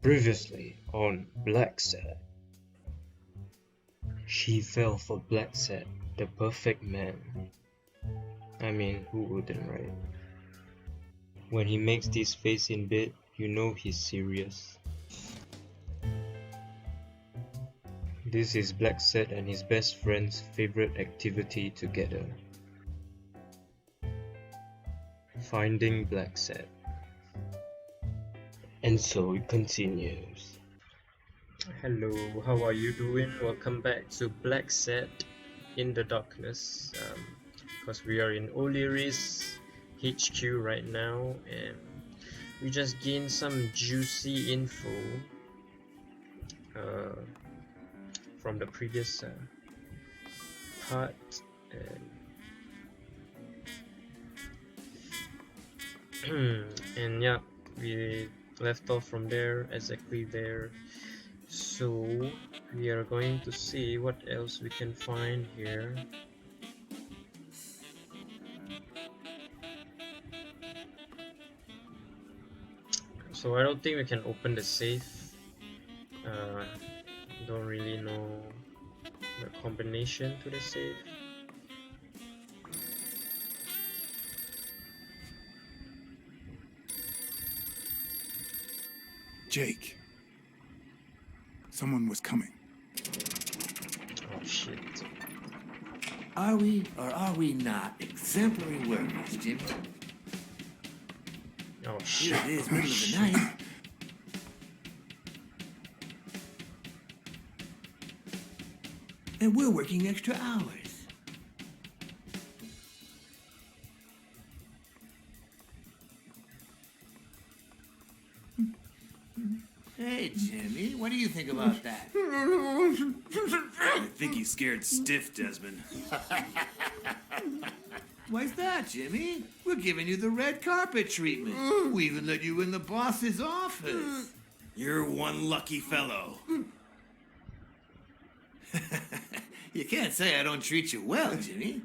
Previously on Blacksad. She fell for Blacksad, the perfect man. I mean, who wouldn't, right? When he makes this face in bed, you know he's serious. This is Blacksad and his best friend's favorite activity together. Finding Blacksad. And so it continues. Hello, how are you doing? Welcome back to Blacksad in the Darkness. Because we are in O'Leary's HQ right now, and we just gained some juicy info from the previous part, and yeah, we left off from there, exactly there. So we are going to see what else we can find here. So I don't think we can open the safe. Don't really know the combination to the safe. Jake. Someone was coming. Oh shit. Are we or are we not exemplary workers, Jimmy? Oh Here shit. it is, middle of the night. And we're working extra hours. Hey, Jimmy, what do you think about that? I think he's scared stiff, Desmond. Why's that, Jimmy? We're giving you the red carpet treatment. We even let you in the boss's office. You're one lucky fellow. You can't say I don't treat you well, Jimmy.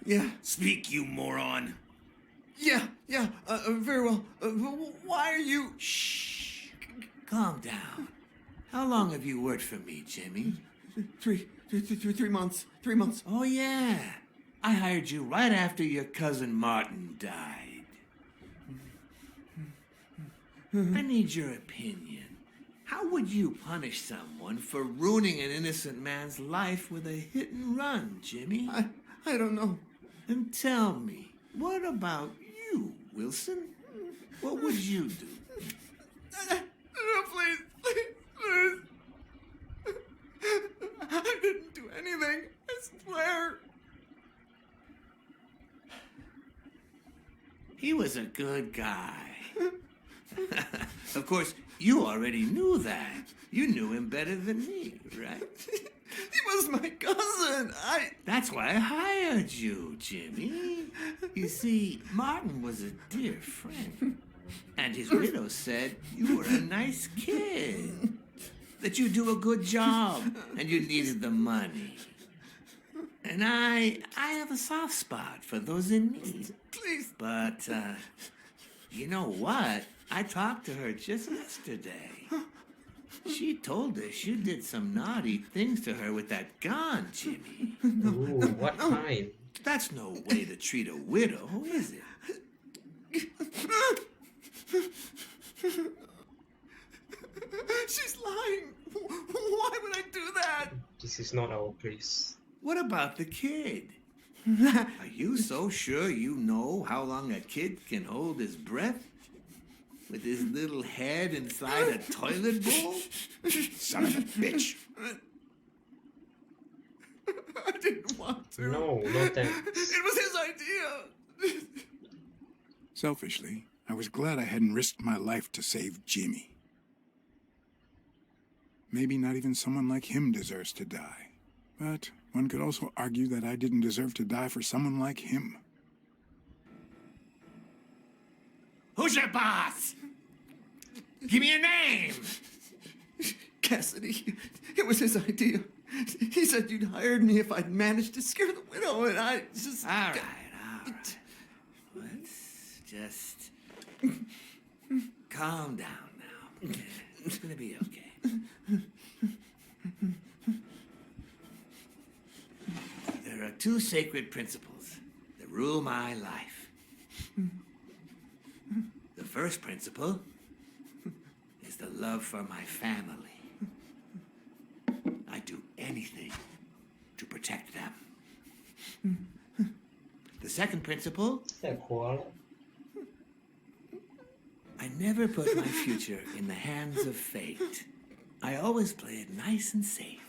Yeah. Speak, you moron. Yeah, very well. Why are you... Shh. Calm down. How long have you worked for me, Jimmy? 3 months. 3 months. Oh, yeah. I hired you right after your cousin Martin died. I need your opinion. How would you punish someone for ruining an innocent man's life with a hit and run, Jimmy? I don't know. And tell me, what about you, Wilson? What would you do? Please. I didn't do anything. I swear. He was a good guy. Of course, you already knew that. You knew him better than me, right? He was my cousin. That's why I hired you, Jimmy. You see, Martin was a dear friend. And his widow said you were a nice kid. That you do a good job and you needed the money. And I have a soft spot for those in need. Please. But, you know what? I talked to her just yesterday. She told us you did some naughty things to her with that gun, Jimmy. Ooh, what kind? That's no way to treat a widow, is it? She's lying. Why would I do that? This is not our place. What about the kid? Are you so sure you know how long a kid can hold his breath? With his little head inside a toilet bowl? Son of a bitch. I didn't want to. No thanks. It was his idea. Selfishly, I was glad I hadn't risked my life to save Jimmy. Maybe not even someone like him deserves to die. But one could also argue that I didn't deserve to die for someone like him. Who's your boss? Give me a name! Cassidy. It was his idea. He said you'd hired me if I'd managed to scare the widow, and I just... All right. Let's just calm down now. It's gonna be okay. There are two sacred principles that rule my life. The first principle is the love for my family. I do anything to protect them. The second principle, That koala. I never put my future in the hands of fate. I always play it nice and safe.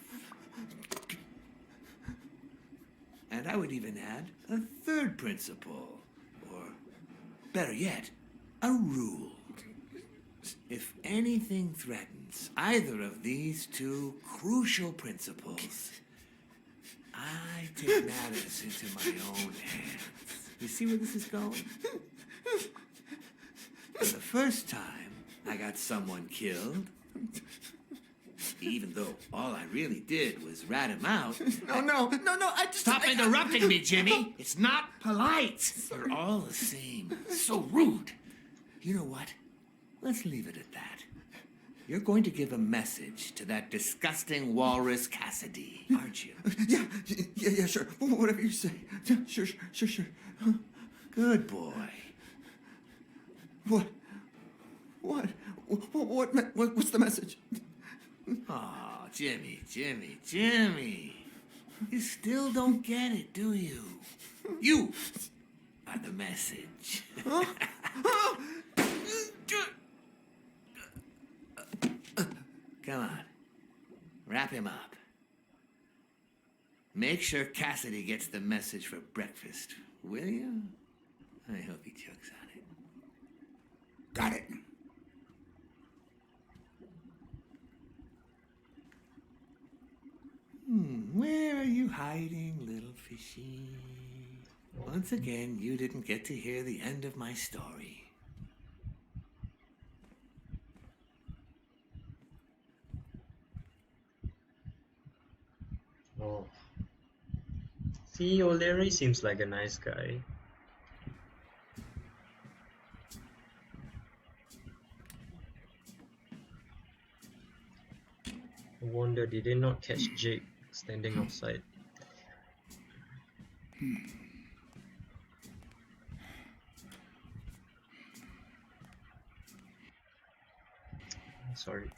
And I would even add a third principle, or better yet, a rule. If anything threatens either of these two crucial principles, I take matters into my own hands. You see where this is going? For the first time, I got someone killed. Even though all I really did was rat him out. No, I just... Stop interrupting me, Jimmy. It's not polite. You're all the same. So rude. You know what? Let's leave it at that. You're going to give a message to that disgusting walrus Cassidy, aren't you? Yeah, sure. Whatever you say. Yeah, sure. Good boy. What's the message? Oh, Jimmy. You still don't get it, do you? You are the message. Come on. Wrap him up. Make sure Cassidy gets the message for breakfast, will you? I hope he chokes on it. Got it. Where are you hiding, little fishy? Once again, you didn't get to hear the end of my story. Oh. See, O'Leary seems like a nice guy. I wonder, did they not catch Jake standing outside? Sorry.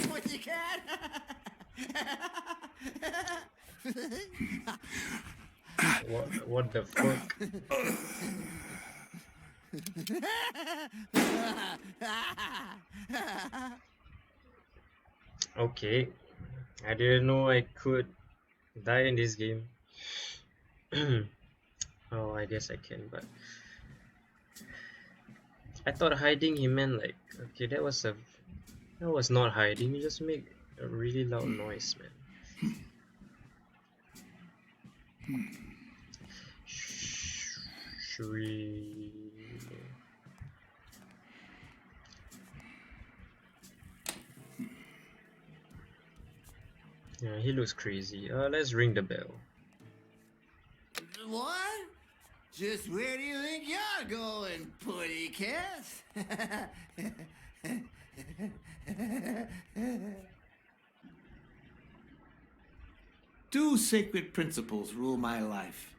Pussycat! What the fuck? Okay, I didn't know I could die in this game. Oh, I guess I can, but I thought hiding he meant like, okay, that was not hiding. You just make a really loud noise, man. Should we? Yeah, he looks crazy. Let's ring the bell. What? Just where do you think you're going, putty Cass? Two sacred principles rule my life.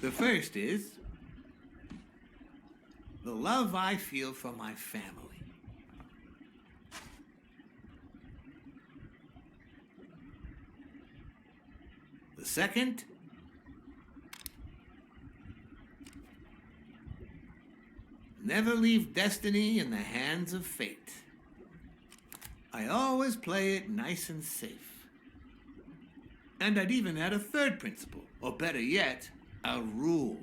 The first is the love I feel for my family. The second, never leave destiny in the hands of fate. I always play it nice and safe. And I'd even add a third principle, or better yet, a rule.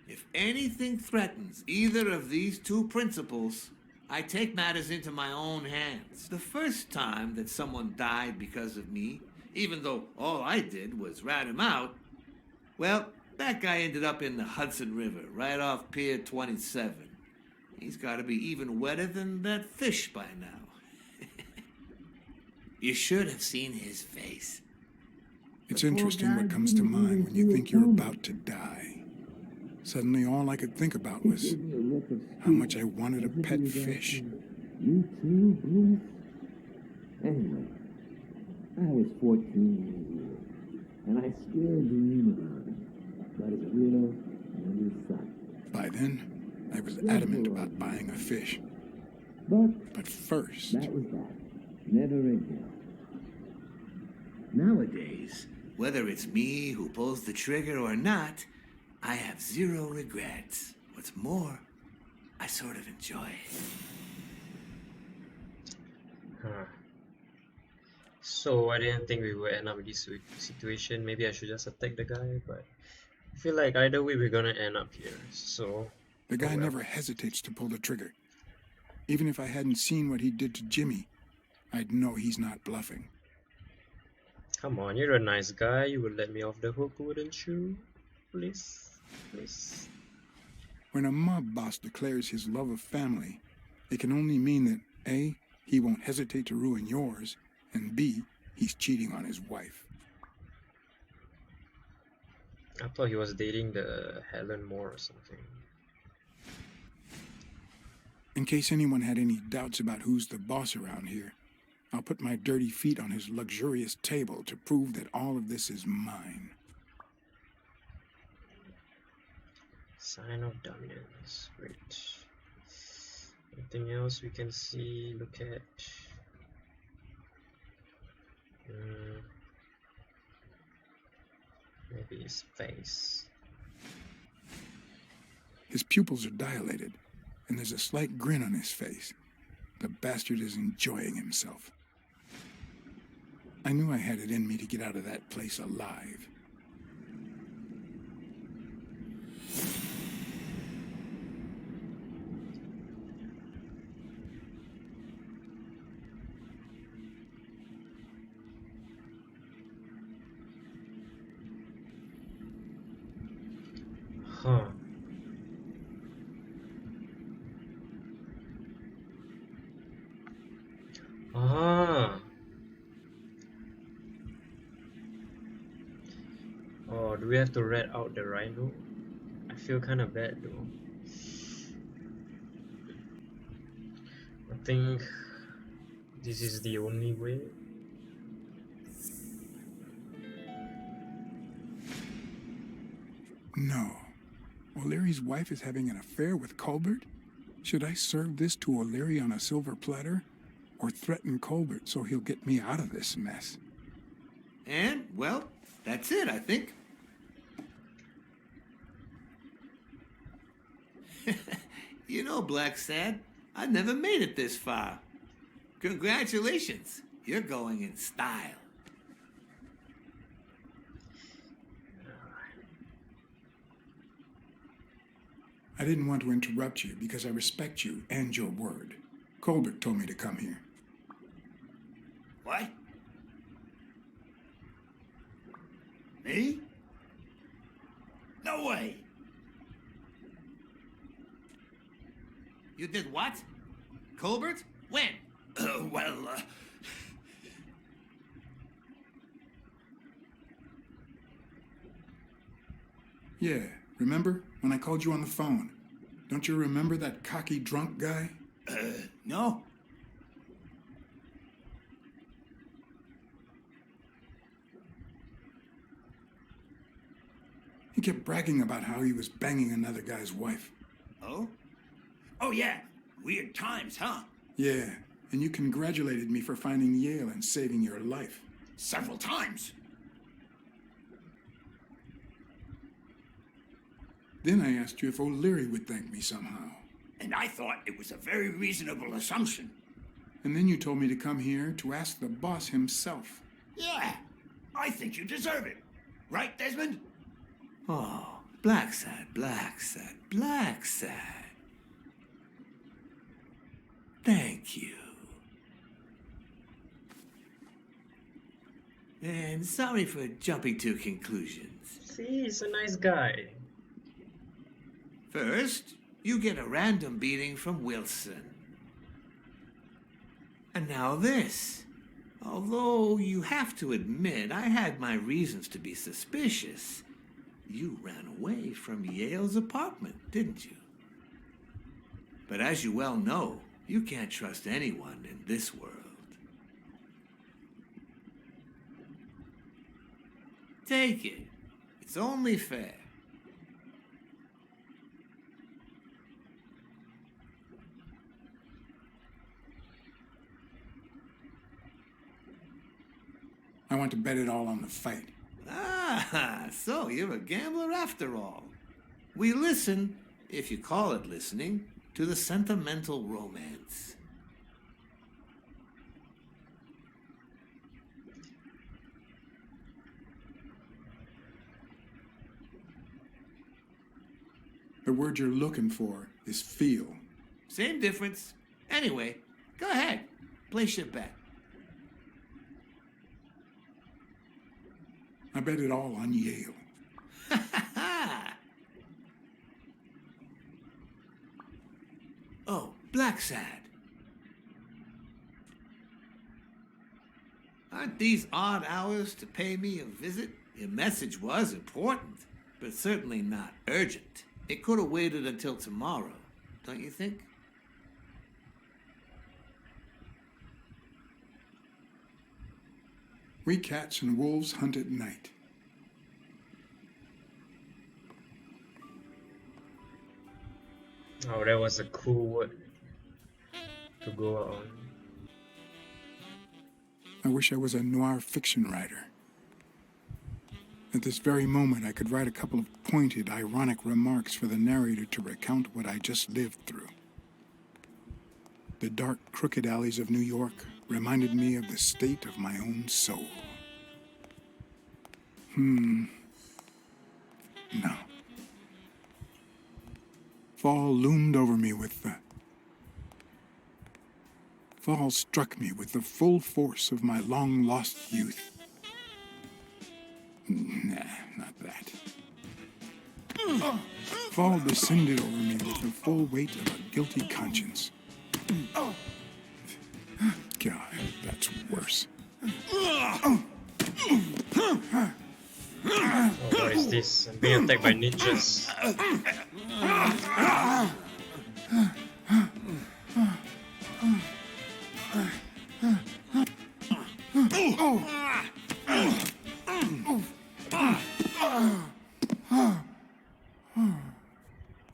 If anything threatens either of these two principles, I take matters into my own hands. The first time that someone died because of me, even though all I did was rat him out, well, that guy ended up in the Hudson River, right off Pier 27. He's got to be even wetter than that fish by now. You should have seen his face. It's interesting what comes to mind when you think you're about to die. Suddenly, all I could think about was how much I wanted a pet fish. You too, Bruce? Anyway, I was 14 years old, and I still dream about him. About his widow and his son. By then, I was adamant about buying a fish. But first, that was that. Never again. Nowadays, whether it's me who pulls the trigger or not, I have zero regrets. What's more, I sort of enjoy it. Huh. So I didn't think we would end up in this situation. Maybe I should just attack the guy, but I feel like either way we're gonna end up here. So the guy well. never hesitates to pull the trigger. Even if I hadn't seen what he did to Jimmy, I'd know he's not bluffing. Come on, you're a nice guy. You would let me off the hook, wouldn't you? Please, please. When a mob boss declares his love of family, it can only mean that A, he won't hesitate to ruin yours, and B, he's cheating on his wife. I thought he was dating the Helen Moore or something. In case anyone had any doubts about who's the boss around here, I'll put my dirty feet on his luxurious table to prove that all of this is mine. Sign of dominance. Great. Anything else we can see? Look at. Maybe his face. His pupils are dilated, and there's a slight grin on his face. The bastard is enjoying himself. I knew I had it in me to get out of that place alive. Huh. Ah. Oh, do we have to rat out the rhino? I feel kind of bad though. I think this is the only way. No. O'Leary's wife is having an affair with Colbert? Should I serve this to O'Leary on a silver platter? Or threaten Colbert so he'll get me out of this mess? And, well, that's it, I think. You know, Blacksad, I never made it this far. Congratulations, you're going in style. I didn't want to interrupt you because I respect you and your word. Colbert told me to come here. What? Me? No way. You did what? Colbert? When? Yeah, remember when I called you on the phone? Don't you remember that cocky drunk guy? No. He kept bragging about how he was banging another guy's wife. Oh? Oh, yeah. Weird times, huh? Yeah, and you congratulated me for finding Yale and saving your life. Several times. Then I asked you if O'Leary would thank me somehow. And I thought it was a very reasonable assumption. And then you told me to come here to ask the boss himself. Yeah. I think you deserve it. Right, Desmond? Oh, Blacksad, Blacksad, Blacksad. Thank you. And sorry for jumping to conclusions. See, he's a nice guy. First, you get a random beating from Wilson. And now this. Although you have to admit, I had my reasons to be suspicious. You ran away from Yale's apartment, didn't you? But as you well know, you can't trust anyone in this world. Take it. It's only fair. I want to bet it all on the fight. Ah, so you're a gambler after all. We listen, if you call it listening, to the sentimental romance. The word you're looking for is feel. Same difference. Anyway, go ahead. Place your bet. I bet it all on Yale. Oh, Blacksad. Aren't these odd hours to pay me a visit? Your message was important, but certainly not urgent. It could have waited until tomorrow, don't you think? We cats and wolves hunt at night. Oh, that was a cool word to go on. I wish I was a noir fiction writer. At this very moment, I could write a couple of pointed, ironic remarks for the narrator to recount what I just lived through. The dark, crooked alleys of New York reminded me of the state of my own soul. No. Fall loomed over me with the... Fall struck me with the full force of my long-lost youth. Nah, not that. Fall descended over me with the full weight of a guilty conscience. God, that's worse. Oh, what is this? I'm being attacked by ninjas.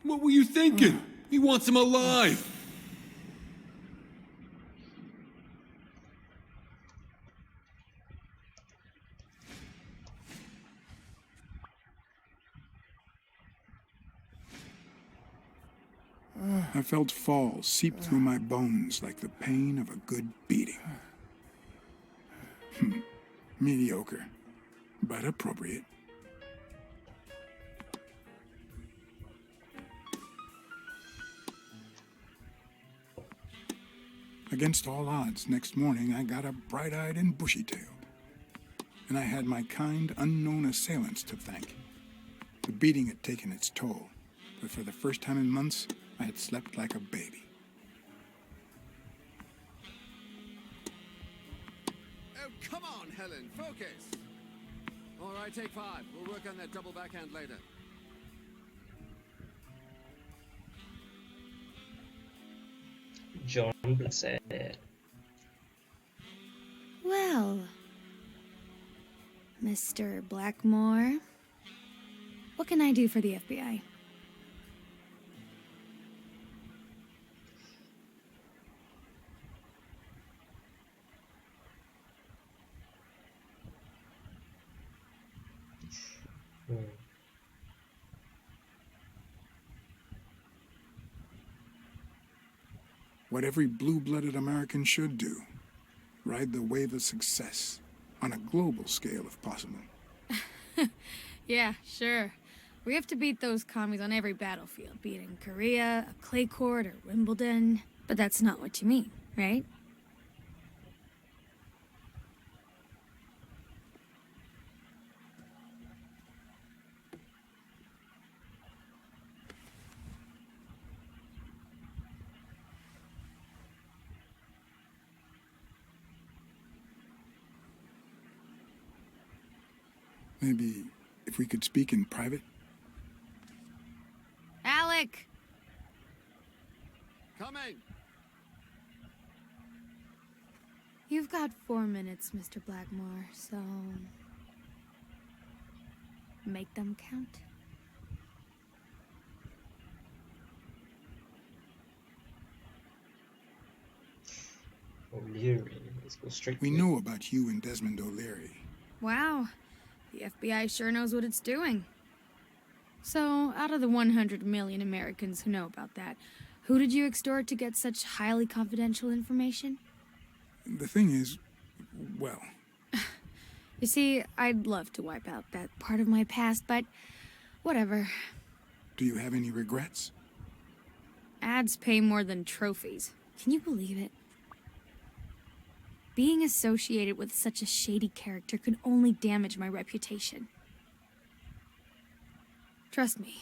What were you thinking? He wants him alive. I felt fall seep through my bones like the pain of a good beating. Mediocre, but appropriate. Against all odds, next morning I got up bright-eyed and bushy-tailed. And I had my kind, unknown assailants to thank. The beating had taken its toll, but for the first time in months, I had slept like a baby. Oh, come on, Helen, focus! All right, take 5. We'll work on that double backhand later. John Blacksad. Well, Mr. Blackmore, what can I do for the FBI? What every blue-blooded American should do. Ride the wave of success, on a global scale if possible. Yeah, sure. We have to beat those commies on every battlefield, be it in Korea, a clay court, or Wimbledon. But that's not what you mean, right? Maybe if we could speak in private? Alec! Coming! You've got 4 minutes, Mr. Blackmore, so... make them count. O'Leary. Let's go straight We to it. know about you and Desmond O'Leary. Wow, the FBI sure knows what it's doing. So, out of the 100 million Americans who know about that, who did you extort to get such highly confidential information? The thing is, well, You see, I'd love to wipe out that part of my past, but whatever. do you have any regrets? Ads pay more than trophies. Can you believe it? Being associated with such a shady character could only damage my reputation. Trust me,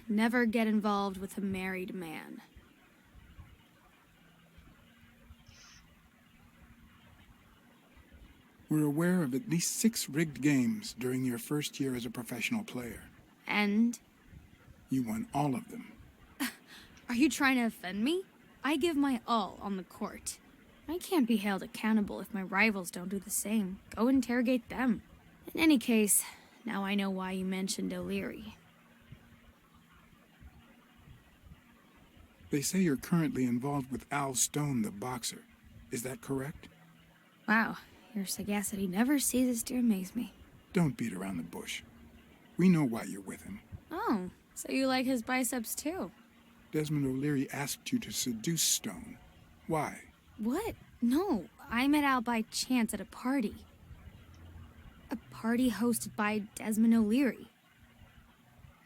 never get involved with a married man. We're aware of at least 6 rigged games during your first year as a professional player. And? You won all of them. Are you trying to offend me? I give my all on the court. I can't be held accountable if my rivals don't do the same. Go interrogate them. In any case, now I know why you mentioned O'Leary. They say you're currently involved with Al Stone, the boxer. Is that correct? Wow, your sagacity never ceases to amaze me. Don't beat around the bush. We know why you're with him. Oh, so you like his biceps too? Desmond O'Leary asked you to seduce Stone. Why? What? No, I met Al by chance at a party. A party hosted by Desmond O'Leary.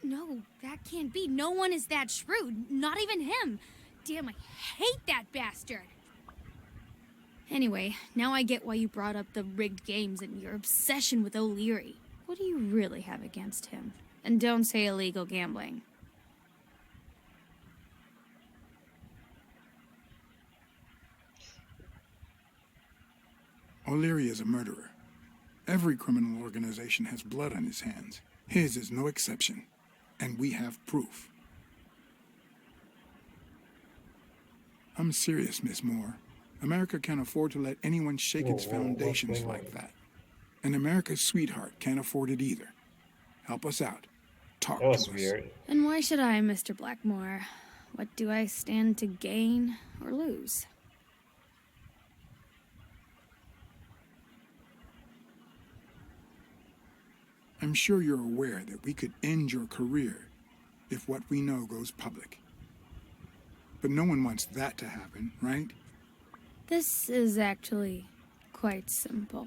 No, that can't be. No one is that shrewd. Not even him. Damn, I hate that bastard. Anyway, now I get why you brought up the rigged games and your obsession with O'Leary. What do you really have against him? And don't say illegal gambling. O'Leary is a murderer. Every criminal organization has blood on his hands. His is no exception. And we have proof. I'm serious, Miss Moore. America can't afford to let anyone shake its foundations like that. And America's sweetheart can't afford it either. Help us out. Talk That was to us. weird. And why should I, Mr. Blackmore? What do I stand to gain or lose? I'm sure you're aware that we could end your career if what we know goes public. But no one wants that to happen, right? This is actually quite simple.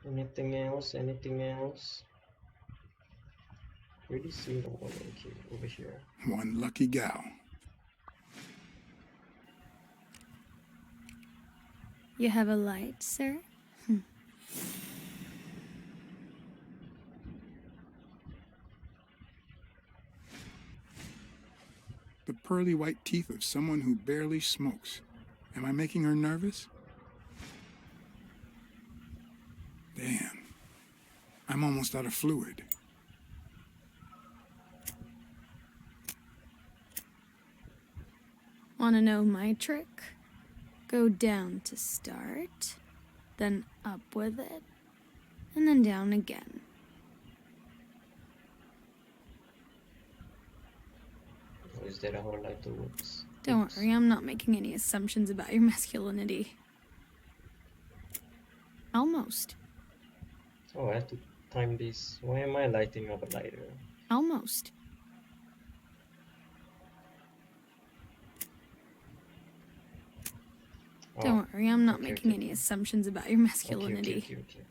Anything else? Anything else? Really see the one over here. One lucky gal. You have a light, sir? The pearly white teeth of someone who barely smokes. Am I making her nervous? Damn. I'm almost out of fluid. Wanna know my trick? Go down to start, then up with it, and then down again. Is that how lighter works? Don't worry, I'm not making any assumptions about your masculinity. Almost. Oh, I have to time this. Why am I lighting up a lighter? Almost. Oh, Don't worry, I'm not okay, making okay. any assumptions about your masculinity. Okay.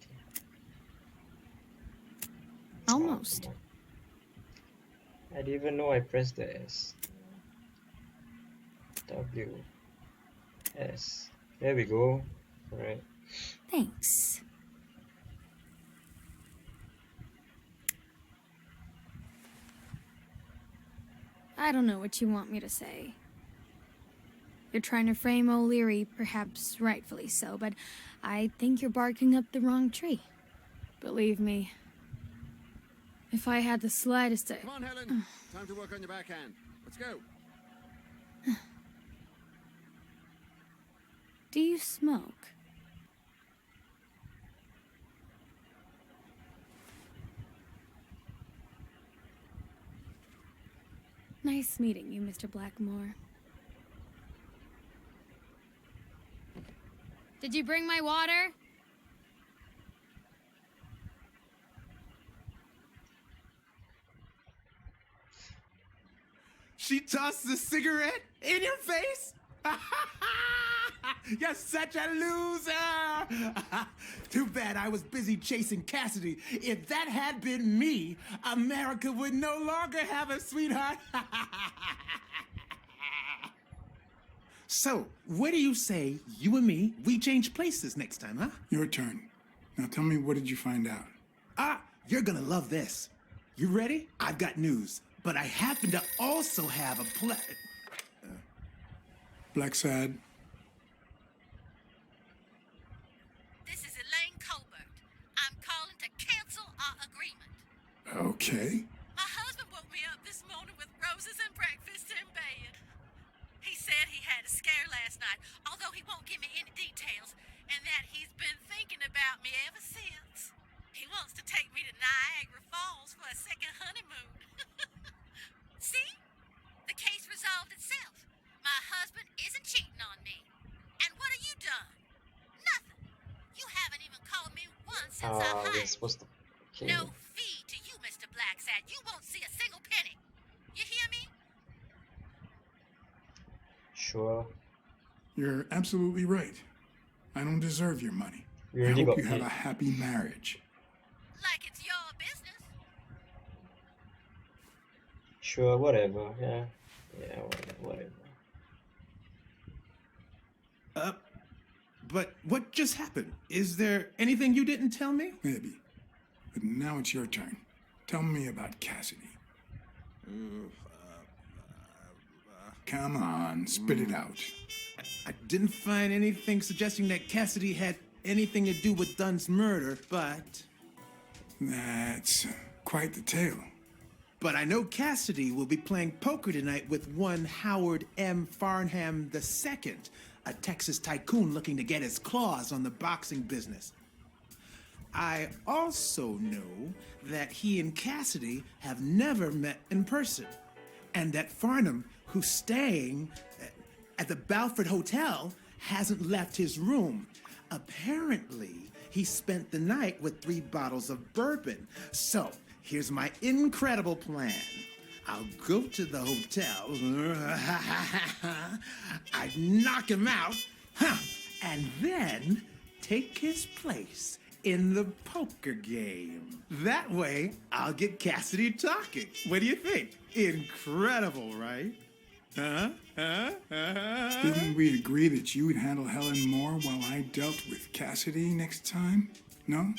Almost. Oh, come on. I didn't even know I pressed the S. W. Yes. There we go. Alright. Thanks. I don't know what you want me to say. You're trying to frame O'Leary, perhaps rightfully so, but I think you're barking up the wrong tree. Believe me, if I had the slightest... Come on, Helen. Time to work on your backhand. Let's go. Do you smoke? Nice meeting you, Mr. Blackmore. Did you bring my water? She tossed the cigarette in your face? You're such a loser! Too bad I was busy chasing Cassidy. If that had been me, America would no longer have a sweetheart. So, what do you say, you and me, we change places next time, huh? Your turn. Now tell me, what did you find out? Ah, you're gonna love this. You ready? I've got news, but I happen to also have a Blacksad? This is Elaine Colbert. I'm calling to cancel our agreement. Okay. My husband woke me up this morning with roses and breakfast in bed. He said he had a scare last night, although he won't give me any details, and that he's been thinking about me ever since. He wants to take me to Niagara Falls for a second honeymoon. See? The case resolved itself. My husband isn't cheating on me. And what have you done? Nothing. You haven't even called me once since I hired We're supposed to... Okay. No fee to you, Mr. Blacksad. You won't see a single penny. You hear me? Sure. You're absolutely right. I don't deserve your money. We I already hope got you have paid. a happy marriage. Like it's your business. Sure, whatever. Yeah. Yeah, whatever. But what just happened? Is there anything you didn't tell me? Maybe. But now it's your turn. Tell me about Cassidy. Come on, spit it out. I didn't find anything suggesting that Cassidy had anything to do with Dunn's murder, but That's quite the tale. I know Cassidy will be playing poker tonight with one Howard M. Farnham II, a Texas tycoon looking to get his claws on the boxing business. I also know that he and Cassidy have never met in person, and that Farnham, who's staying at the Balford Hotel, hasn't left his room. Apparently, he spent the night with 3 bottles of bourbon. So, here's my incredible plan. I'll go to the hotel, I'd knock him out, and then take his place in the poker game. That way, I'll get Cassidy talking. What do you think? Incredible, right? Didn't we agree that you would handle Helen more while I dealt with Cassidy next time? No?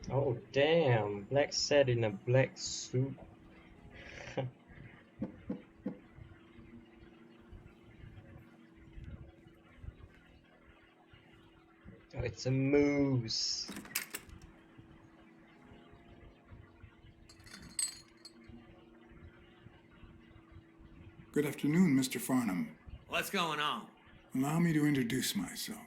Oh damn, Blacksad in a black suit. Oh, it's a moose. Good afternoon, Mr. Farnham. What's going on? Allow me to introduce myself.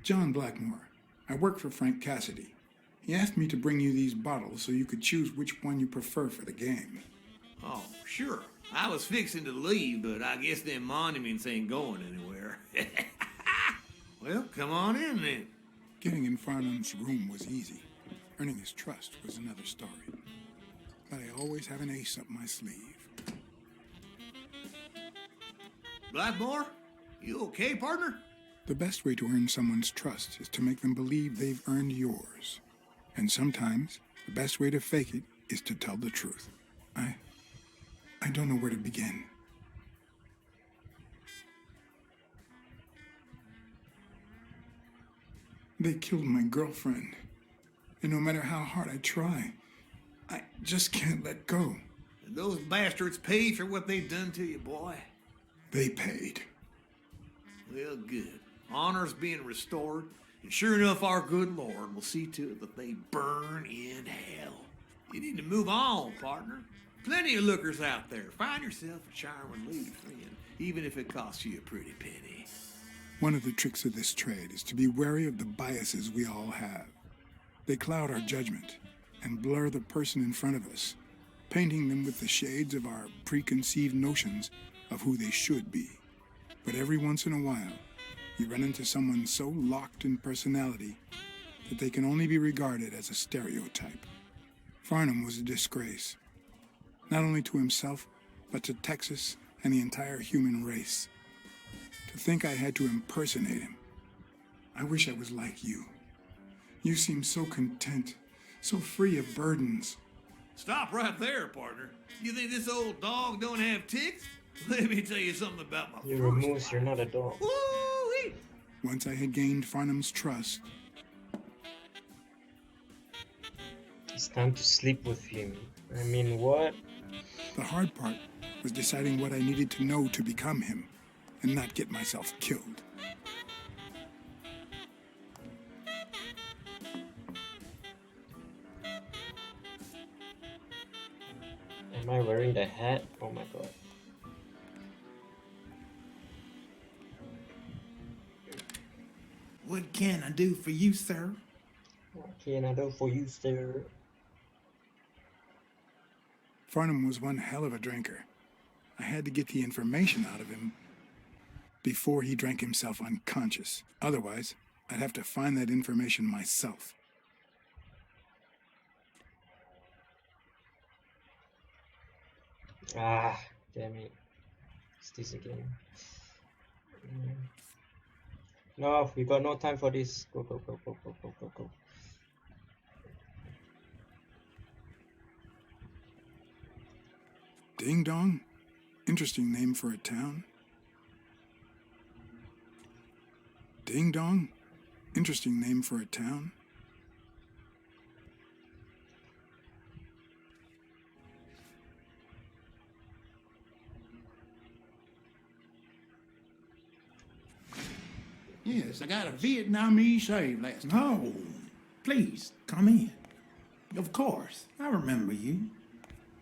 John Blackmore. I work for Frank Cassidy. He asked me to bring you these bottles so you could choose which one you prefer for the game. Oh, sure. I was fixing to leave, but I guess them monuments ain't going anywhere. Well, come on in then. Getting in Farnham's room was easy. Earning his trust was another story. But I always have an ace up my sleeve. Blackmore, you okay, partner? The best way to earn someone's trust is to make them believe they've earned yours. And sometimes, the best way to fake it is to tell the truth. I don't know where to begin. They killed my girlfriend. And no matter how hard I try, I just can't let go. And those bastards paid for what they've done to you, boy. They paid. Well, good. Honor's being restored, and sure enough, our good Lord will see to it that they burn in hell. You need to move on, partner. Plenty of lookers out there. Find yourself a charming lady friend, even if it costs you a pretty penny. One of the tricks of this trade is to be wary of the biases we all have. They cloud our judgment and blur the person in front of us, painting them with the shades of our preconceived notions of who they should be. But every once in a while, you run into someone so locked in personality that they can only be regarded as a stereotype. Farnham was a disgrace, not only to himself, but to Texas and the entire human race. To think I had to impersonate him. I wish I was like you. You seem so content, so free of burdens. Stop right there, partner. You think this old dog don't have ticks? Let me tell you something about my You're a moose, you're not a dog. Woo-wee. Once I had gained Farnham's trust, It's time to sleep with him. I mean, what? the hard part was deciding what I needed to know to become him and not get myself killed. Am I wearing the hat? Oh my god. What can I do for you, sir? What can I do for you, sir? Farnham was one hell of a drinker. I had to get the information out of him before he drank himself unconscious. Otherwise, I'd have to find that information myself. Ah, damn it. It's this again. No, we got no time for this. Go, go, go, go, go, go, go, go. Ding Dong? Interesting name for a town. Ding Dong? Interesting name for a town. Yes, I got a Vietnamese shave last night. No, please, come in. Of course, I remember you.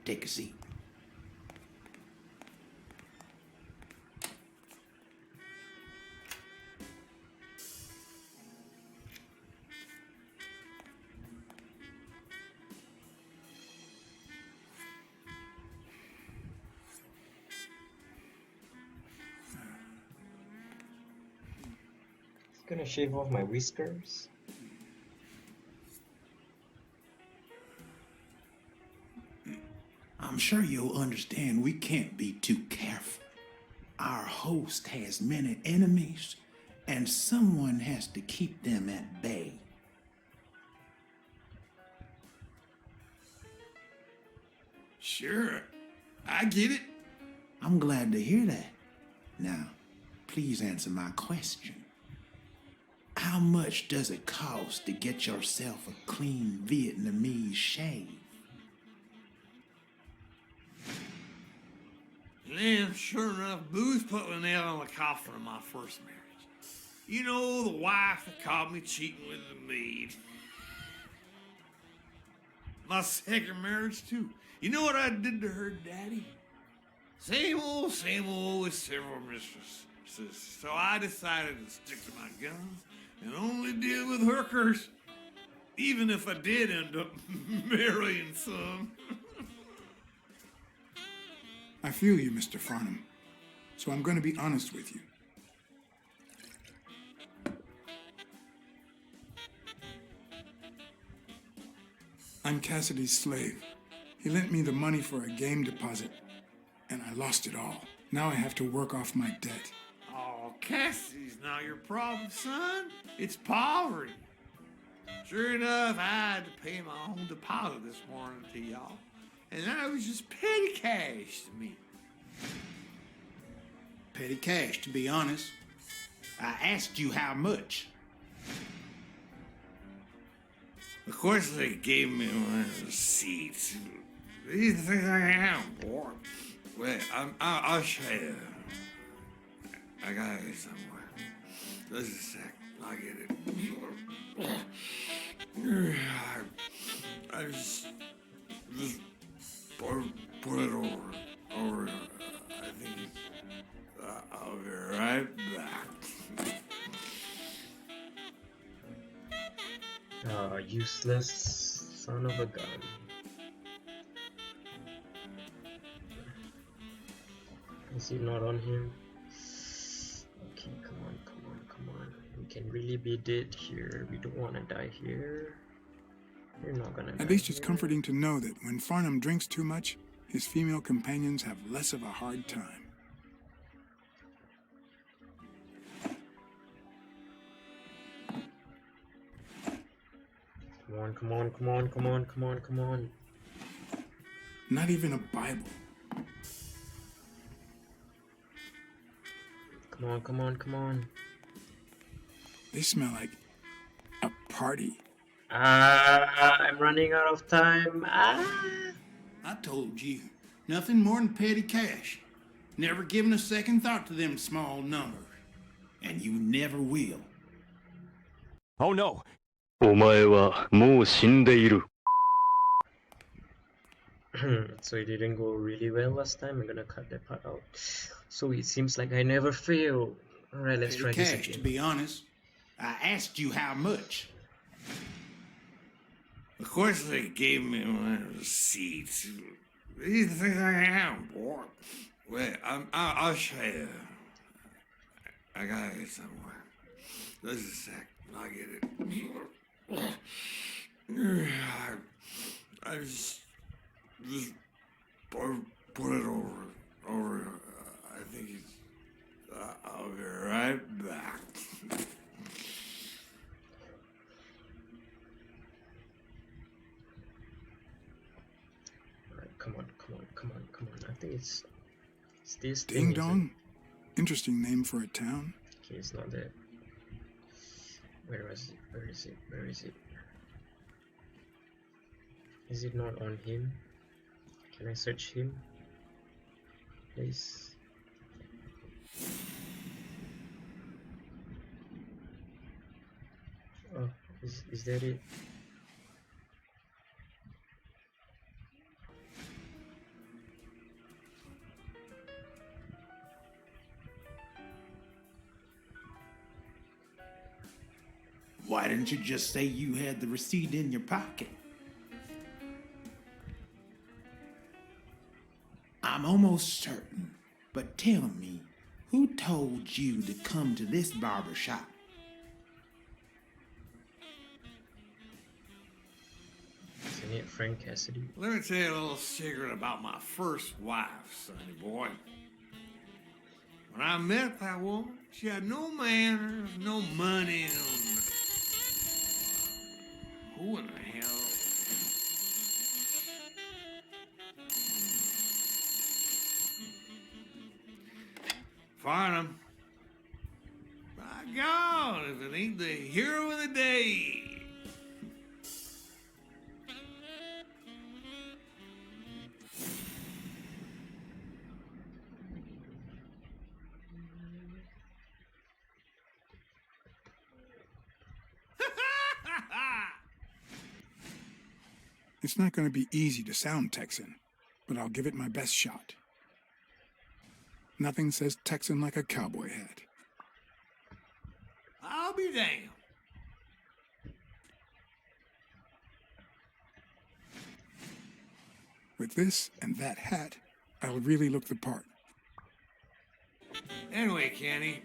Take a seat. Gonna shave off my whiskers. I'm sure you'll understand we can't be too careful. Our host has many enemies, and someone has to keep them at bay. Sure, I get it. I'm glad to hear that. Now, please answer my question. How much does it cost to get yourself a clean Vietnamese shave? Yeah, sure enough, booze put the nail on the coffin of my first marriage. You know, the wife that caught me cheating with the maid. My second marriage, too. You know what I did to her daddy? Same old with several mistresses. So I decided to stick to my guns and only deal with hookers, even if I did end up marrying some. I feel you, Mr. Farnham. So I'm going to be honest with you. I'm Cassidy's slave. He lent me the money for a game deposit, and I lost it all. Now I have to work off my debt. Oh, Cassidy's not your problem, son. It's poverty. Sure enough, I had to pay my own deposit this morning to y'all. And that was just petty cash to me. Petty cash, to be honest. I asked you how much. Of course, they gave me one of the seats. What do you think I am, boy? Wait, I'll show you. I got it somewhere. Just a sec. I'll get it. I just put it over. I think I'll be right back. Useless son of a gun. Is it not on him? Okay, come on. We can really be dead here. We don't want to die here. We're not gonna die At least it's here. comforting to know that when Farnham drinks too much, his female companions have less of a hard time. Come on. Not even a Bible. Come on. They smell like a party. I'm running out of time. I told you, nothing more than petty cash. Never given a second thought to them small numbers. And you never will. Oh no! お前はもう死んでいる。So it didn't go really well last time. I'm gonna cut that part out. So it seems like I never fail. Alright, let's try Petty this cash, to again. be honest. I asked you how much. Of course, they gave me one of the seats. What do you think I am, boy? Wait, I'll show you. I got it somewhere. Just a sec. I'll get it. I just put it over. I think it's. I'll be right back. Alright, come on. I think it's this thing, Ding is it? Dong? Interesting name for a town. Okay, it's not that. Where is it? Is it not on him? Can I search him? Please. Oh, is that it? Why didn't you just say you had the receipt in your pocket? I'm almost certain, but tell me, who told you to come to this barber shop? Isn't it Frank Cassidy? Let me tell you a little secret about my first wife, sonny boy. When I met that woman, she had no manners, no money, no nothing. Who in the hell? Farnham. By God, if it ain't the hero of the day. It's not going to be easy to sound Texan, but I'll give it my best shot. Nothing says Texan like a cowboy hat. I'll be damned. With this and that hat, I'll really look the part. Anyway, Kenny,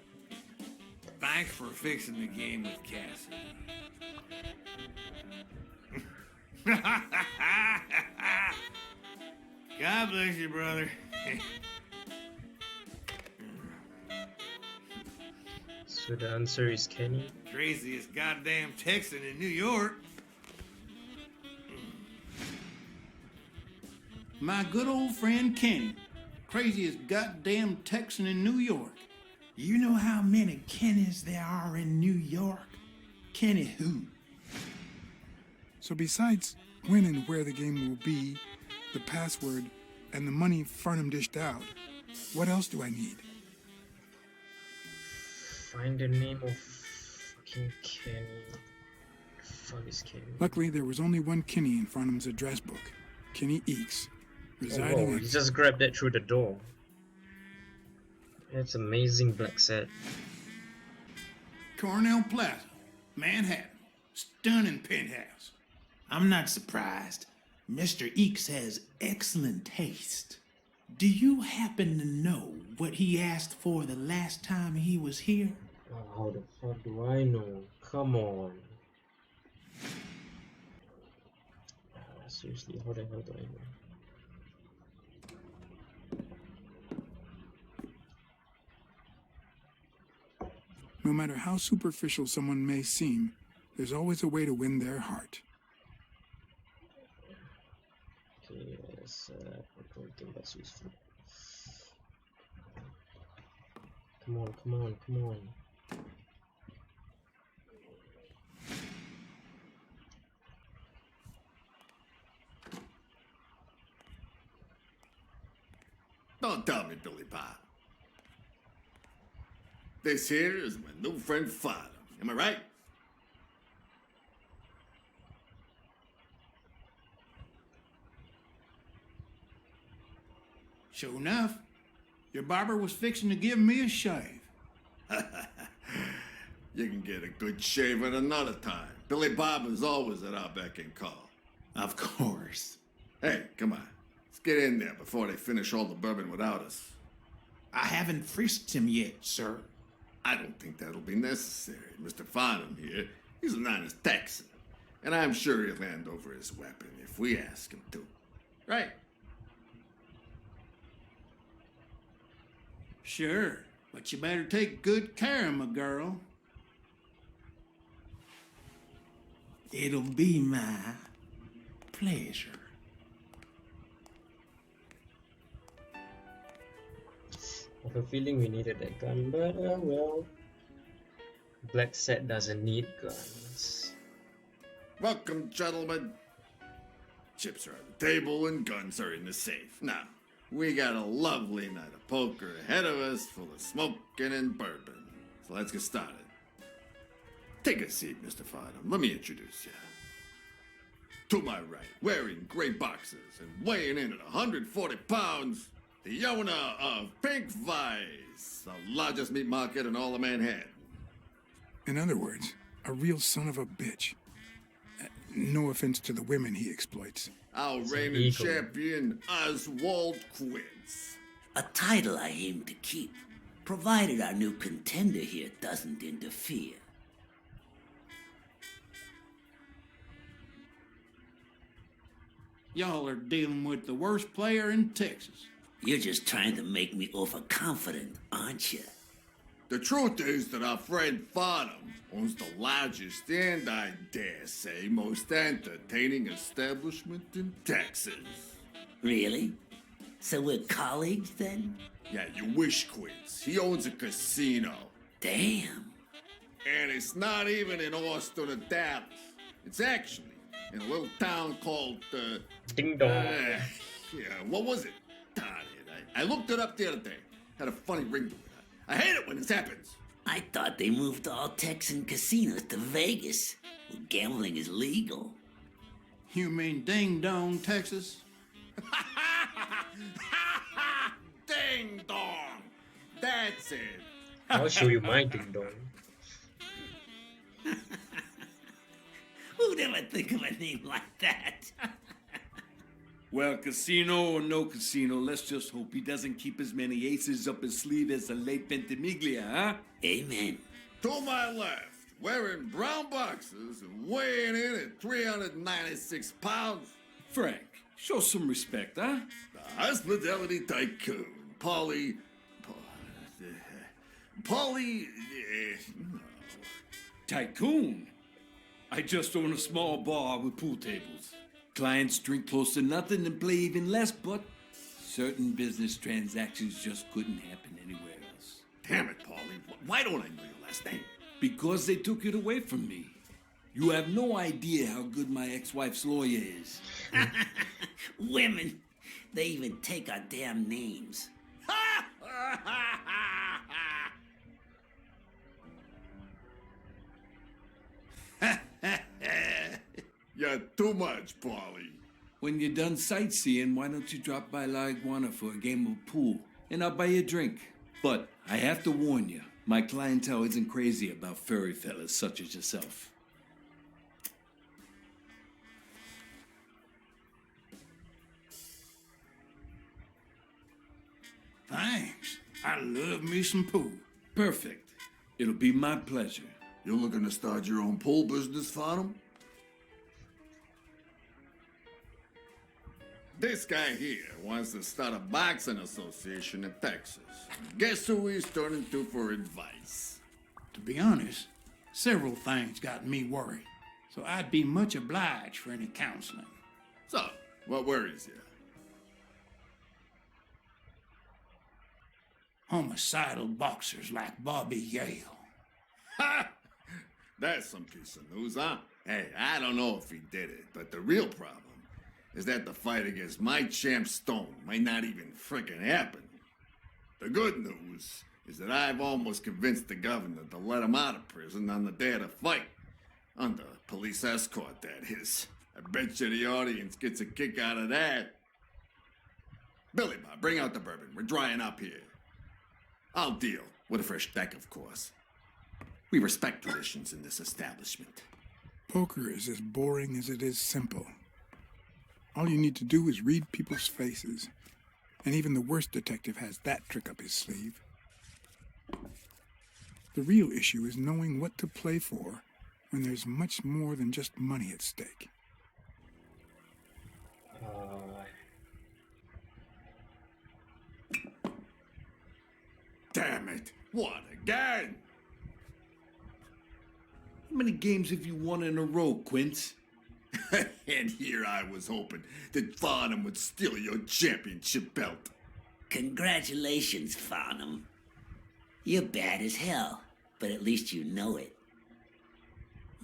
thanks for fixing the game with Cassidy. God bless you, brother. So the answer is Kenny. Craziest goddamn Texan in New York. My good old friend Kenny. Craziest goddamn Texan in New York. You know how many Kennys there are in New York? Kenny who? So besides when and where the game will be, the password, and the money Farnham dished out, what else do I need? Find the name of fucking Kenny. Fuck is Kenny? Luckily, there was only one Kinney in Farnham's address book. Kenny Eakes, residing Oh, at... you just grabbed that through the door. That's amazing, Blacksad. Cornell Plaza, Manhattan. Stunning penthouse. I'm not surprised. Mr. Eakes has excellent taste. Do you happen to know what he asked for the last time he was here? Oh, how the fuck do I know? Come on. Seriously, how the hell do I know? No matter how superficial someone may seem, there's always a way to win their heart. Okay, yes, I don't think that's useful. Come on, come on, come on. Don't tell me, Billy Bob. This here is my new friend Father. Am I right? Sure enough, your barber was fixing to give me a shave. You can get a good shave at another time. Billy Bob is always at our beck and call. Of course. Hey, come on. Let's get in there before they finish all the bourbon without us. I haven't frisked him yet, sir. I don't think that'll be necessary. Mr. Farnham here, he's an honest Texan. And I'm sure he'll hand over his weapon if we ask him to. Right? Sure, but you better take good care of my girl. It'll be my pleasure. I have a feeling we needed that gun, but well. Blacksad doesn't need guns. Welcome, gentlemen. Chips are on the table and guns are in the safe. Now, we got a lovely night of poker ahead of us full of smoking and bourbon. So let's get started. Take a seat, Mr. Farnham. Let me introduce you. To my right, wearing gray boxers and weighing in at 140 pounds, the owner of Pink Vice, the largest meat market in all of Manhattan. In other words, a real son of a bitch. No offense to the women he exploits. Our reigning champion, Oswald Quince. A title I aim to keep, provided our new contender here doesn't interfere. Y'all are dealing with the worst player in Texas. You're just trying to make me overconfident, aren't you? The truth is that our friend Farnham owns the largest and, I dare say, most entertaining establishment in Texas. Really? So we're colleagues then? Yeah, you wish, Quince. He owns a casino. Damn. And it's not even in Austin or Dallas. It's actually in a little town called, Ding Dong. yeah, what was it? Darn it. I looked it up the other day. Had a funny ring to it. I hate it when this happens. I thought they moved all Texan casinos to Vegas, where gambling is legal. You mean Ding Dong, Texas? Ding dong! That's it. I'll show you my ding dong. Who'd ever think of a name like that? Well, casino or no casino, let's just hope he doesn't keep as many aces up his sleeve as the late Ventimiglia, huh? Amen. To my left, wearing brown boxers and weighing in at 396 pounds, Frank, show some respect, huh? the hospitality tycoon, Polly. Tycoon? I just own a small bar with pool tables. Clients drink close to nothing and play even less, but certain business transactions just couldn't happen anywhere else. Damn it, Polly. Why don't I know your last name? Because they took it away from me. You have no idea how good my ex-wife's lawyer is. Women, they even take our damn names. You're too much, Polly. When you're done sightseeing, why don't you drop by La Iguana for a game of pool, and I'll buy you a drink. But I have to warn you, my clientele isn't crazy about furry fellas such as yourself. Thanks. I love me some pool. Perfect. It'll be my pleasure. You're looking to start your own pool business, Farnham? This guy here wants to start a boxing association in Texas. Guess who he's turning to for advice? To be honest, several things got me worried, so I'd be much obliged for any counseling. So, what worries you? Homicidal boxers like Bobby Yale. Ha! That's some piece of news, huh? Hey, I don't know if he did it, but the real problem is that the fight against my champ Stone might not even frickin' happen. The good news is that I've almost convinced the governor to let him out of prison on the day of the fight. Under police escort, that is. I bet you the audience gets a kick out of that. Billy Bob, bring out the bourbon. We're drying up here. I'll deal. With a fresh deck, of course. We respect traditions in this establishment. Poker is as boring as it is simple. All you need to do is read people's faces, and even the worst detective has that trick up his sleeve. The real issue is knowing what to play for when there's much more than just money at stake. Damn it! What again? How many games have you won in a row, Quince? And here I was hoping that Farnham would steal your championship belt. Congratulations, Farnham. You're bad as hell, but at least you know it.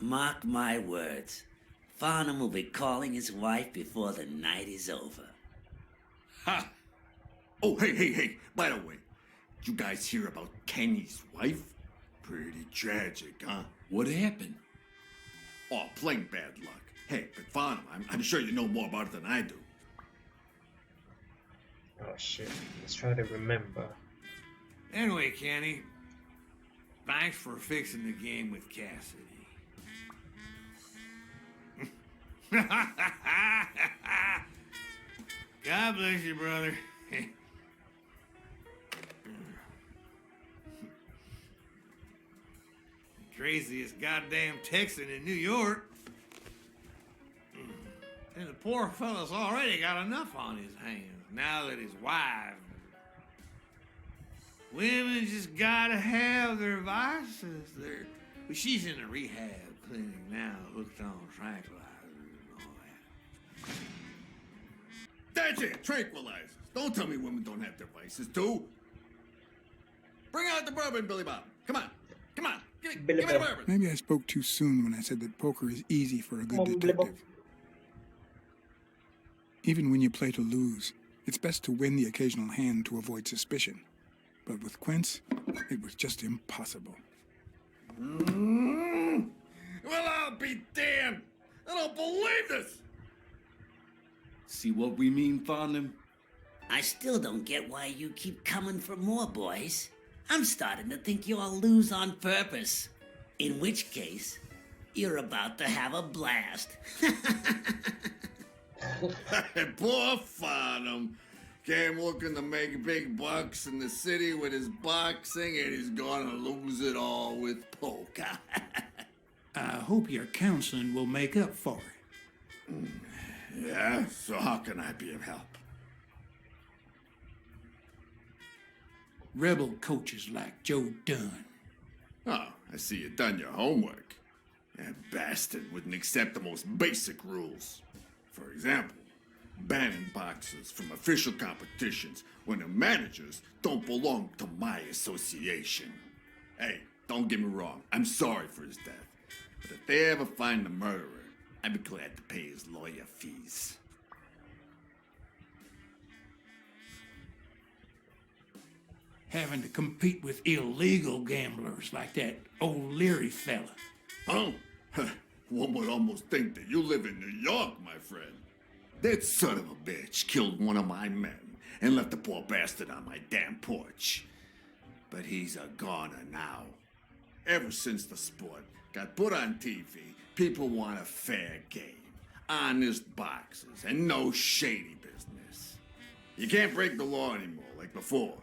Mark my words. Farnham will be calling his wife before the night is over. Ha! Oh, hey, by the way, did you guys hear about Kenny's wife? Pretty tragic, huh? What happened? Oh, plain bad luck. Hey, but Farnham, I'm sure you know more about it than I do. Oh shit, let's try to remember. Anyway, Kenny, thanks for fixing the game with Cassidy. God bless you, brother. Craziest goddamn Texan in New York. And the poor fella's already got enough on his hands now that his wife. Women just gotta have their vices. Well, she's in a rehab clinic now, hooked on tranquilizers and all that. That's it, tranquilizers. Don't tell me women don't have their vices, too. Bring out the bourbon, Billy Bob. Come on. Give me the bourbon. Maybe I spoke too soon when I said that poker is easy for a good detective. Even when you play to lose, it's best to win the occasional hand to avoid suspicion. But with Quince, it was just impossible. Well, I'll be damned. I don't believe this. See what we mean, Farnham? I still don't get why you keep coming for more, boys. I'm starting to think you all lose on purpose. In which case, you're about to have a blast. Poor Farnham. Came looking to make big bucks in the city with his boxing, and he's gonna lose it all with poker. I hope your counseling will make up for it. Yeah, so how can I be of help? Rebel coaches like Joe Dunn. Oh, I see you done your homework. That bastard wouldn't accept the most basic rules. For example, banning boxers from official competitions when the managers don't belong to my association. Hey, don't get me wrong, I'm sorry for his death. But if they ever find the murderer, I'd be glad to pay his lawyer fees. Having to compete with illegal gamblers like that old Leary fella. Oh, one would almost think that you live in New York, my friend. That son of a bitch killed one of my men and left the poor bastard on my damn porch. But he's a goner now. Ever since the sport got put on TV, people want a fair game, honest boxers, and no shady business. You can't break the law anymore like before.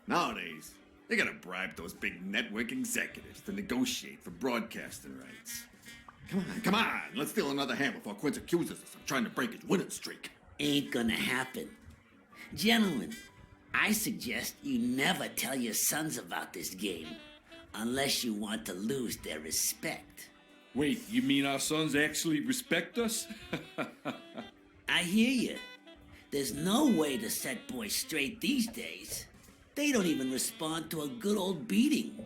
Nowadays, they gotta bribe those big network executives to negotiate for broadcasting rights. Come on, let's steal another hand before Quince accuses us of trying to break his winning streak. Ain't gonna happen. Gentlemen, I suggest you never tell your sons about this game unless you want to lose their respect. Wait, you mean our sons actually respect us? I hear you. There's no way to set boys straight these days. They don't even respond to a good old beating.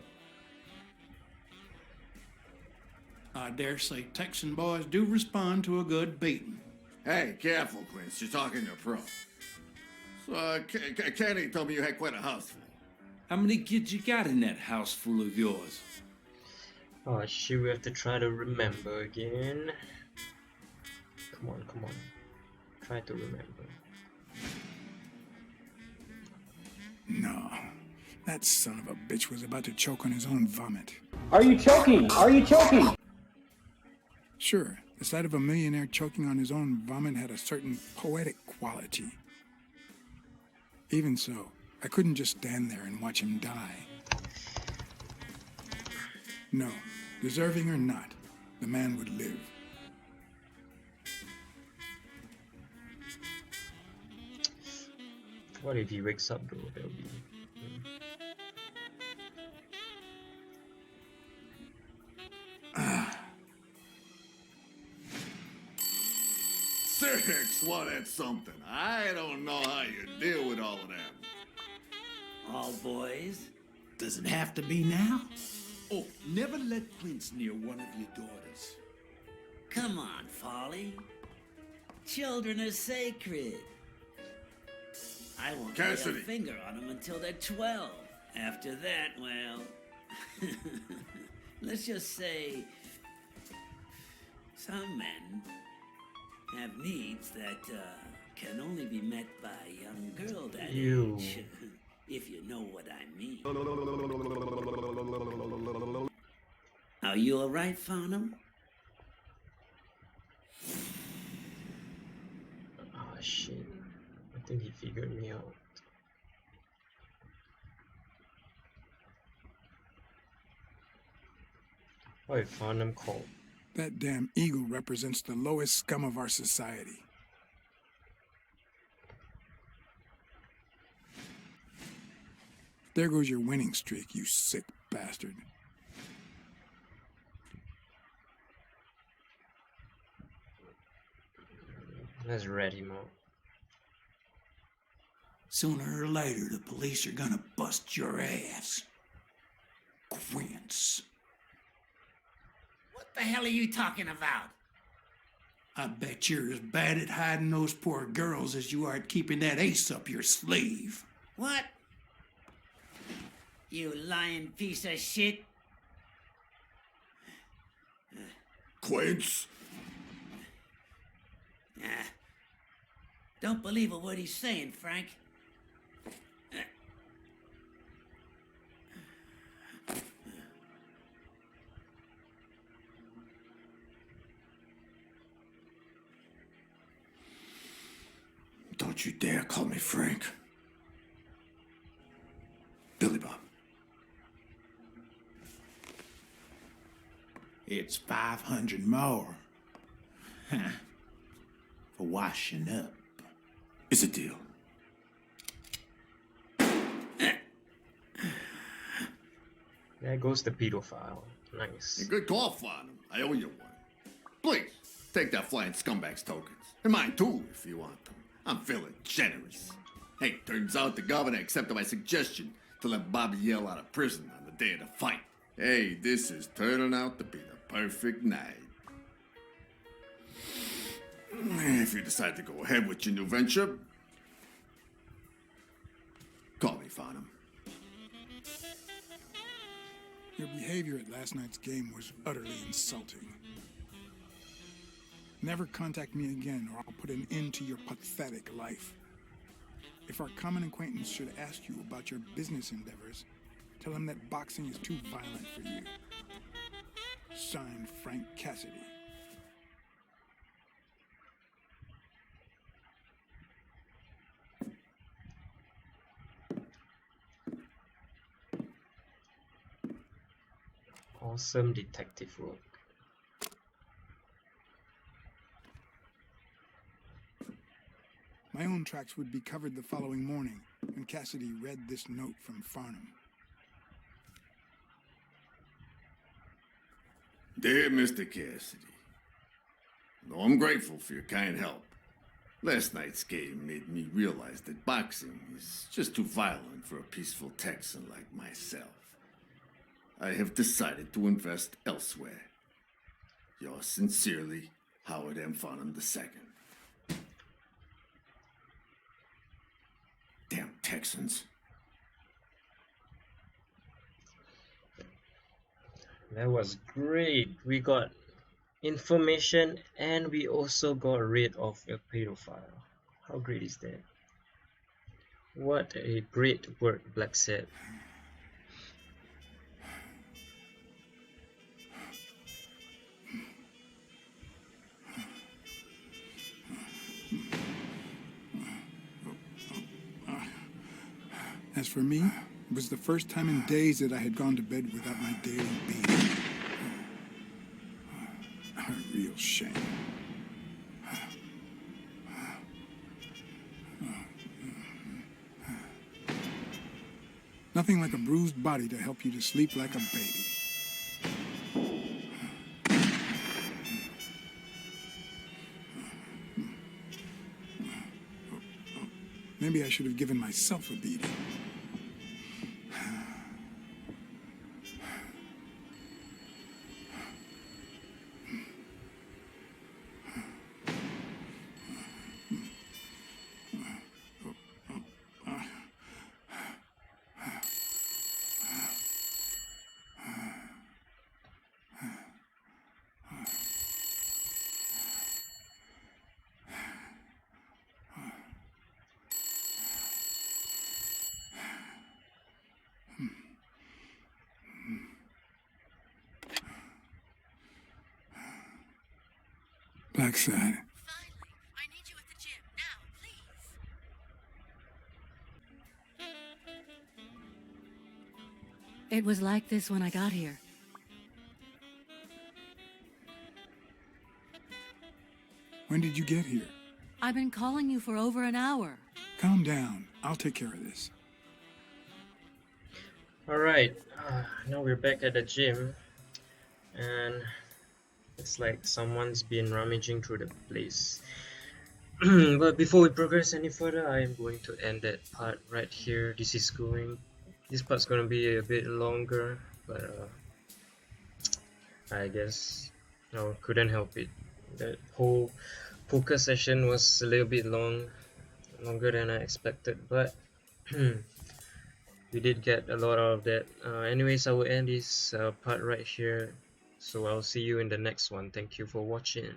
I dare say Texan boys do respond to a good beating. Hey, careful, Quince. You're talking to a pro. So, Kenny told me you had quite a house full. How many kids you got in that house full of yours? Oh shit, we have to try to remember again. Come on. Try to remember. No, that son of a bitch was about to choke on his own vomit. Are you choking? Are you choking? Sure, the sight of a millionaire choking on his own vomit had a certain poetic quality. Even so, I couldn't just stand there and watch him die. No, deserving or not, the man would live. What if he wakes up though? That'll be... Six, well, that's something. I don't know how you deal with all of them. All boys? Does it have to be now? Oh, never let Quince near one of your daughters. Come on, Folly. Children are sacred. I won't lay a Cassidy. finger on them until they're 12. After that, well... let's just say... some men have needs that can only be met by a young girl that age. If you know what I mean. Are you alright, Farnham? Oh shit. I think he figured me out. Why found him called? That damn eagle represents the lowest scum of our society. There goes your winning streak, you sick bastard. Let's rat him out. Sooner or later, the police are gonna bust your ass. Quince. What the hell are you talking about? I bet you're as bad at hiding those poor girls as you are at keeping that ace up your sleeve. What? You lying piece of shit. Quince? Don't believe a word he's saying, Frank. Don't you dare call me Frank. Billy Bob. It's 500 more. Huh. For washing up. It's a deal. There goes the pedophile. Nice. A good call, Farnham. I owe you one. Please, take that flying scumbag's tokens. And mine too, if you want them. I'm feeling generous. Hey, turns out the governor accepted my suggestion to let Bobby Yell out of prison on the day of the fight. Hey, this is turning out to be the perfect night. If you decide to go ahead with your new venture, call me, Farnham. Your behavior at last night's game was utterly insulting. Never contact me again, or I'll put an end to your pathetic life. If our common acquaintance should ask you about your business endeavors, tell him that boxing is too violent for you. Signed, Frank Cassidy. Awesome detective work. My own tracks would be covered the following morning when Cassidy read this note from Farnham. Dear Mr. Cassidy, though I'm grateful for your kind help, last night's game made me realize that boxing is just too violent for a peaceful Texan like myself. I have decided to invest elsewhere. Yours sincerely, Howard M. Farnham II. Damn Texans. That was great. We got information and we also got rid of a pedophile. How great is that? What a great work, Blacksad. As for me, it was the first time in days that I had gone to bed without my daily beating. A real shame. Nothing like a bruised body to help you to sleep like a baby. Maybe I should have given myself a beating. Blacksad. Finally, I need you at the gym now, please. It was like this when I got here. When did you get here? I've been calling you for over an hour. Calm down. I'll take care of this. Alright, now we're back at the gym. And it's like someone's been rummaging through the place. But before we progress any further, I am going to end that part right here. This part's gonna be a bit longer, but I guess no, couldn't help it. That whole poker session was a little bit longer than I expected, but we did get a lot of that. Anyways, I will end this part right here. So I'll see you in the next one. Thank you for watching.